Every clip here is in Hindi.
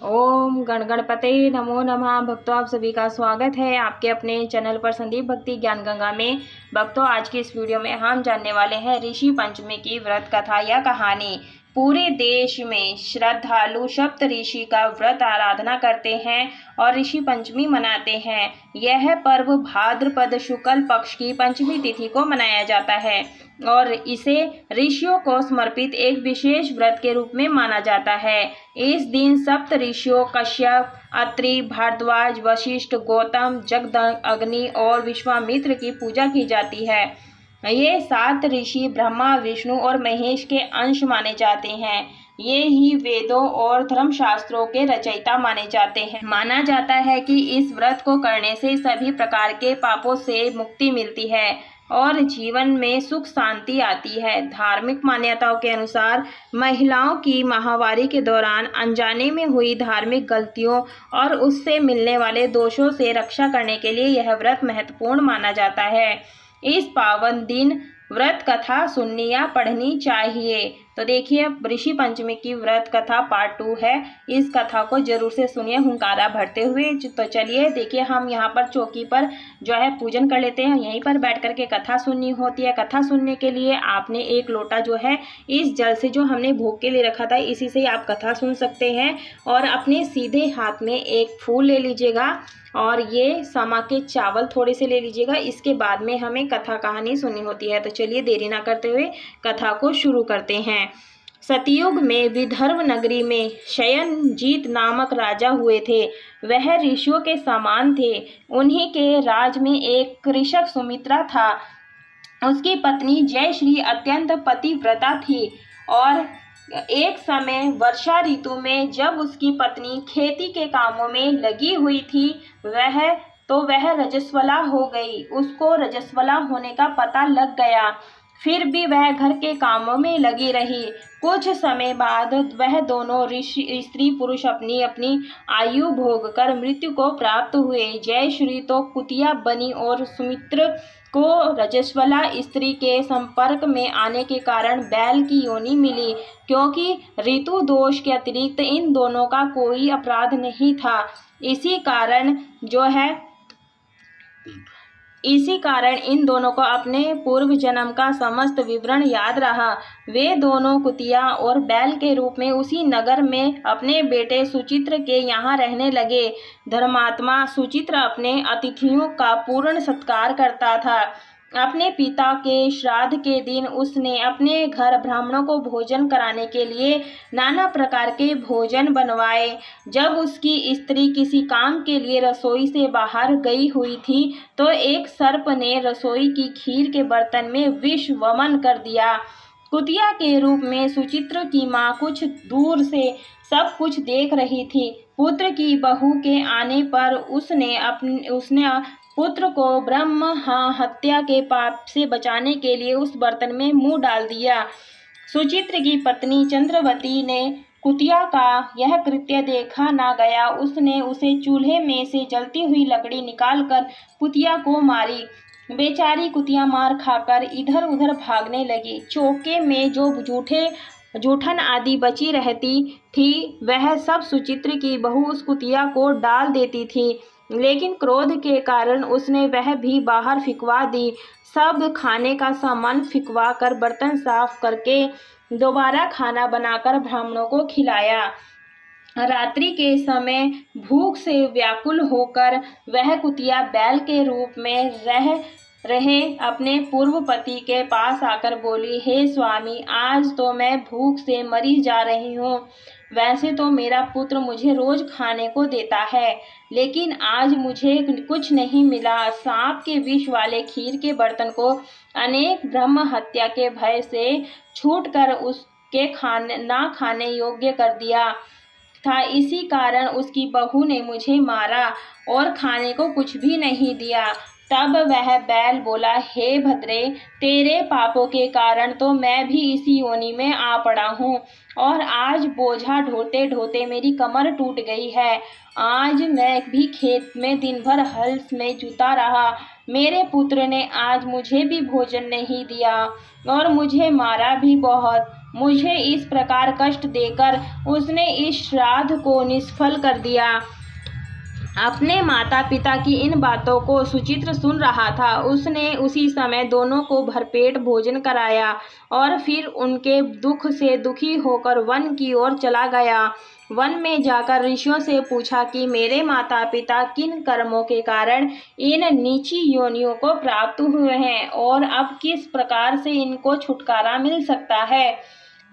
ओम गण गणपते नमो नमः। भक्तों, आप सभी का स्वागत है आपके अपने चैनल पर संदीप भक्ति ज्ञान गंगा में। भक्तों, आज की इस वीडियो में हम जानने वाले हैं ऋषि पंचमी की व्रत कथा या कहानी। पूरे देश में श्रद्धालु सप्त ऋषि का व्रत आराधना करते हैं और ऋषि पंचमी मनाते हैं। यह पर्व भाद्रपद शुक्ल पक्ष की पंचमी तिथि को मनाया जाता है और इसे ऋषियों को समर्पित एक विशेष व्रत के रूप में माना जाता है। इस दिन सप्त ऋषियों कश्यप, अत्रि, भारद्वाज, वशिष्ठ, गौतम, जगद, अग्नि और विश्वामित्र की पूजा की जाती है। ये 7 ऋषि ब्रह्मा, विष्णु और महेश के अंश माने जाते हैं। ये ही वेदों और धर्मशास्त्रों के रचयिता माने जाते हैं। माना जाता है कि इस व्रत को करने से सभी प्रकार के पापों से मुक्ति मिलती है और जीवन में सुख शांति आती है। धार्मिक मान्यताओं के अनुसार महिलाओं की माहवारी के दौरान अनजाने में हुई धार्मिक गलतियों और उससे मिलने वाले दोषों से रक्षा करने के लिए यह व्रत महत्वपूर्ण माना जाता है। इस पावन दिन व्रत कथा सुननी या पढ़नी चाहिए। तो देखिए, ऋषि पंचमी की व्रत कथा पार्ट 2 है। इस कथा को जरूर से सुनिए हुंकारा भरते हुए। तो चलिए देखिए, हम यहाँ पर चौकी पर जो है पूजन कर लेते हैं। यहीं पर बैठ करके कथा सुननी होती है। कथा सुनने के लिए आपने एक लोटा जो है इस जल से जो हमने भोग के लिए रखा था, इसी से आप कथा सुन सकते हैं। और अपने सीधे हाथ में एक फूल ले लीजिएगा और ये समा के चावल थोड़े से ले लीजिएगा। इसके बाद में हमें कथा कहानी सुननी होती है। तो चलिए देरी ना करते हुए कथा को शुरू करते हैं। सतयुग में विदर्भ नगरी में शयनजीत नामक राजा हुए थे। वह ऋषियों के समान थे। उन्हीं के राज में एक कृषक सुमित्रा था। उसकी पत्नी जयश्री अत्यंत पतिव्रता थी और एक समय वर्षा ऋतु में जब उसकी पत्नी खेती के कामों में लगी हुई थी वह रजस्वला हो गई। उसको रजस्वला होने का पता लग गया, फिर भी वह घर के कामों में लगी रही। कुछ समय बाद वह दोनों स्त्री पुरुष अपनी अपनी आयु भोग कर मृत्यु को प्राप्त हुए। जयश्री तो कुतिया बनी और सुमित्र को रजस्वला स्त्री के संपर्क में आने के कारण बैल की योनि मिली, क्योंकि ऋतु दोष के अतिरिक्त इन दोनों का कोई अपराध नहीं था। इसी कारण इन दोनों को अपने पूर्व जन्म का समस्त विवरण याद रहा। वे दोनों कुतिया और बैल के रूप में उसी नगर में अपने बेटे सुचित्र के यहाँ रहने लगे। धर्मात्मा सुचित्र अपने अतिथियों का पूर्ण सत्कार करता था। अपने पिता के श्राद्ध के दिन उसने अपने घर ब्राह्मणों को भोजन कराने के लिए नाना प्रकार के भोजन बनवाए। जब उसकी स्त्री किसी काम के लिए रसोई से बाहर गई हुई थी तो एक सर्प ने रसोई की खीर के बर्तन में विष वमन कर दिया। कुतिया के रूप में सुचित्र की माँ कुछ दूर से सब कुछ देख रही थी। पुत्र की बहू के आने पर उसने पुत्र को ब्रह्म हत्या के पाप से बचाने के लिए उस बर्तन में मुंह डाल दिया। सुचित्र की पत्नी चंद्रवती ने कुतिया का यह कृत्य देखा ना गया। उसने उसे चूल्हे में से जलती हुई लकड़ी निकालकर कुतिया को मारी। बेचारी कुतिया मार खाकर इधर उधर भागने लगी। चौके में जो जूठन आदि बची रहती थी वह सब सुचित्र की बहू उस कुतिया को डाल देती थी, लेकिन क्रोध के कारण उसने वह भी बाहर फिकवा दी। सब खाने का सामान फिकवा कर बर्तन साफ करके दोबारा खाना बनाकर ब्राह्मणों को खिलाया। रात्रि के समय भूख से व्याकुल होकर वह कुतिया बैल के रूप में रहे अपने पूर्व पति के पास आकर बोली, हे स्वामी, आज तो मैं भूख से मरी जा रही हूँ। वैसे तो मेरा पुत्र मुझे रोज खाने को देता है, लेकिन आज मुझे कुछ नहीं मिला। सांप के विष वाले खीर के बर्तन को अनेक ब्रह्म हत्या के भय से छूटकर उसके खाने योग्य कर दिया था। इसी कारण उसकी बहू ने मुझे मारा और खाने को कुछ भी नहीं दिया। तब वह बैल बोला, हे भद्रे, तेरे पापों के कारण तो मैं भी इसी योनि में आ पड़ा हूँ और आज बोझा ढोते ढोते मेरी कमर टूट गई है। आज मैं भी खेत में दिन भर हल में जुता रहा। मेरे पुत्र ने आज मुझे भी भोजन नहीं दिया और मुझे मारा भी बहुत। मुझे इस प्रकार कष्ट देकर उसने इस श्राद्ध को निष्फल कर दिया। अपने माता पिता की इन बातों को सुचित्र सुन रहा था। उसने उसी समय दोनों को भरपेट भोजन कराया और फिर उनके दुख से दुखी होकर वन की ओर चला गया। वन में जाकर ऋषियों से पूछा कि मेरे माता पिता किन कर्मों के कारण इन नीची योनियों को प्राप्त हुए हैं और अब किस प्रकार से इनको छुटकारा मिल सकता है।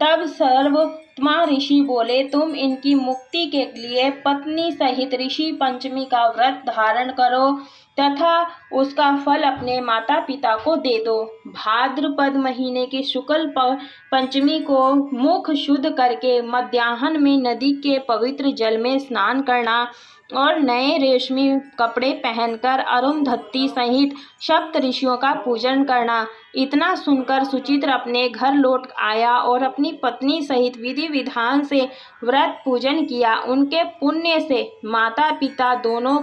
तब सर्वोत्तमा ऋषि बोले, तुम इनकी मुक्ति के लिए पत्नी सहित ऋषि पंचमी का व्रत धारण करो तथा उसका फल अपने माता पिता को दे दो। भाद्रपद महीने की शुक्ल पंचमी को मुख शुद्ध करके मध्याह्न में नदी के पवित्र जल में स्नान करना और नए रेशमी कपड़े पहनकर अरुंधति सहित सप्त ऋषियों का पूजन करना। इतना सुनकर सुचित्र अपने घर लौट आया और अपनी पत्नी सहित विधि विधान से व्रत पूजन किया। उनके पुण्य से माता पिता दोनों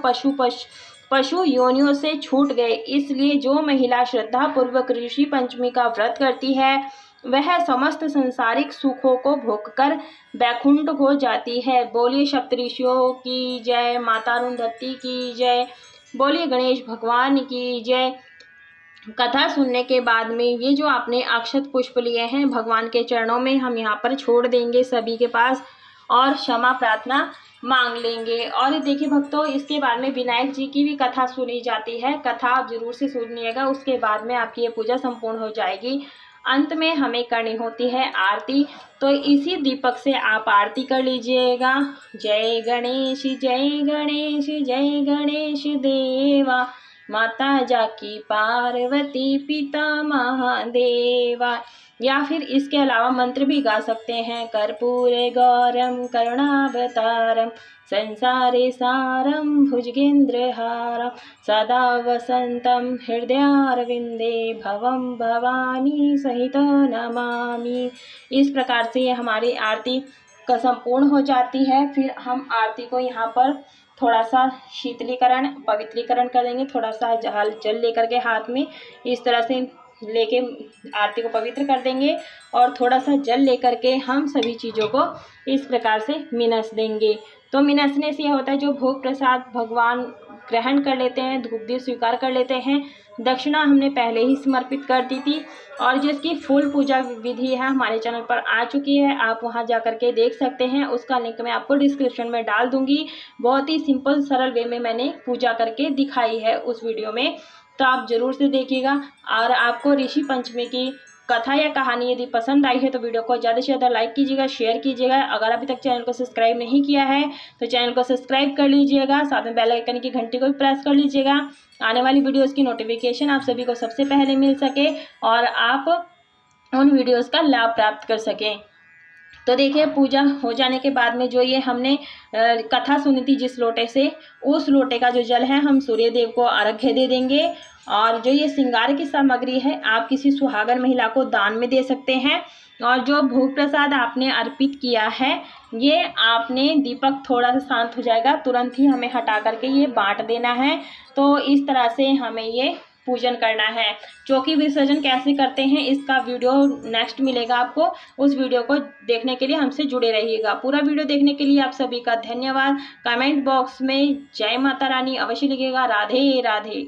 पशु योनियों से छूट गए। इसलिए जो महिला श्रद्धा पूर्वक ऋषि पंचमी का व्रत करती है वह समस्त संसारिक सुखों को भोगकर बैकुंठ हो जाती है। बोलिए सप्तऋषियों की जय, माता अरुंधति की जय, बोलिए गणेश भगवान की जय। कथा सुनने के बाद में ये जो आपने अक्षत पुष्प लिए हैं भगवान के चरणों में हम यहाँ पर छोड़ देंगे सभी के पास और क्षमा प्रार्थना मांग लेंगे। और देखिए भक्तों, इसके बाद में विनायक जी की भी कथा सुनी जाती है। कथा आप जरूर से सुनिएगा, उसके बाद में आपकी ये पूजा संपूर्ण हो जाएगी। अंत में हमें करनी होती है आरती, तो इसी दीपक से आप आरती कर लीजिएगा। जय गणेश जय गणेश जय गणेश देवा, माता जाकी पार्वती पिता महादेवा। या फिर इसके अलावा मंत्र भी गा सकते हैं। कर्पूरे गौरम करुणावतारम संसारे सारम भुजगेंद्रहारम सदा वसंतम हृदयारविंदे भवम भवानी सहित नमामि। इस प्रकार से हमारी आरती का संपूर्ण हो जाती है। फिर हम आरती को यहाँ पर थोड़ा सा शीतलीकरण पवित्रीकरण कर देंगे। थोड़ा सा जल लेकर के हाथ में इस तरह से लेके आरती को पवित्र कर देंगे और थोड़ा सा जल लेकर के हम सभी चीज़ों को इस प्रकार से मिनस देंगे। तो मिनसने से यह होता है जो भोग प्रसाद भगवान ग्रहण कर लेते हैं, धूप दीप स्वीकार कर लेते हैं। दक्षिणा हमने पहले ही समर्पित कर दी थी और जिसकी फुल पूजा विधि है हमारे चैनल पर आ चुकी है, आप वहां जा कर के देख सकते हैं। उसका लिंक मैं आपको डिस्क्रिप्शन में डाल दूंगी। बहुत ही सिंपल सरल वे में मैंने पूजा करके दिखाई है उस वीडियो में, तो आप जरूर से देखिएगा। और आपको ऋषि पंचमी की कथा या कहानी यदि पसंद आई है तो वीडियो को ज़्यादा से ज़्यादा लाइक कीजिएगा, शेयर कीजिएगा। अगर अभी तक चैनल को सब्सक्राइब नहीं किया है तो चैनल को सब्सक्राइब कर लीजिएगा, साथ में बेल आइकन की घंटी को भी प्रेस कर लीजिएगा। आने वाली वीडियोस की नोटिफिकेशन आप सभी को सबसे पहले मिल सके और आप उन वीडियोस का लाभ प्राप्त कर सकें। तो देखिए, पूजा हो जाने के बाद में जो ये हमने कथा सुनी थी जिस लोटे से, उस लोटे का जो जल है हम सूर्य देव को अर्घ्य दे देंगे। और जो ये श्रृंगार की सामग्री है आप किसी सुहागन महिला को दान में दे सकते हैं। और जो भोग प्रसाद आपने अर्पित किया है ये आपने दीपक थोड़ा सा शांत हो जाएगा तुरंत ही हमें हटा करके ये बांट देना है। तो इस तरह से हमें ये पूजन करना है। चौकी विसर्जन कैसे करते हैं इसका वीडियो नेक्स्ट मिलेगा आपको, उस वीडियो को देखने के लिए हमसे जुड़े रहिएगा। पूरा वीडियो देखने के लिए आप सभी का धन्यवाद। कमेंट बॉक्स में जय माता रानी अवश्य लिखिएगा। राधे राधे।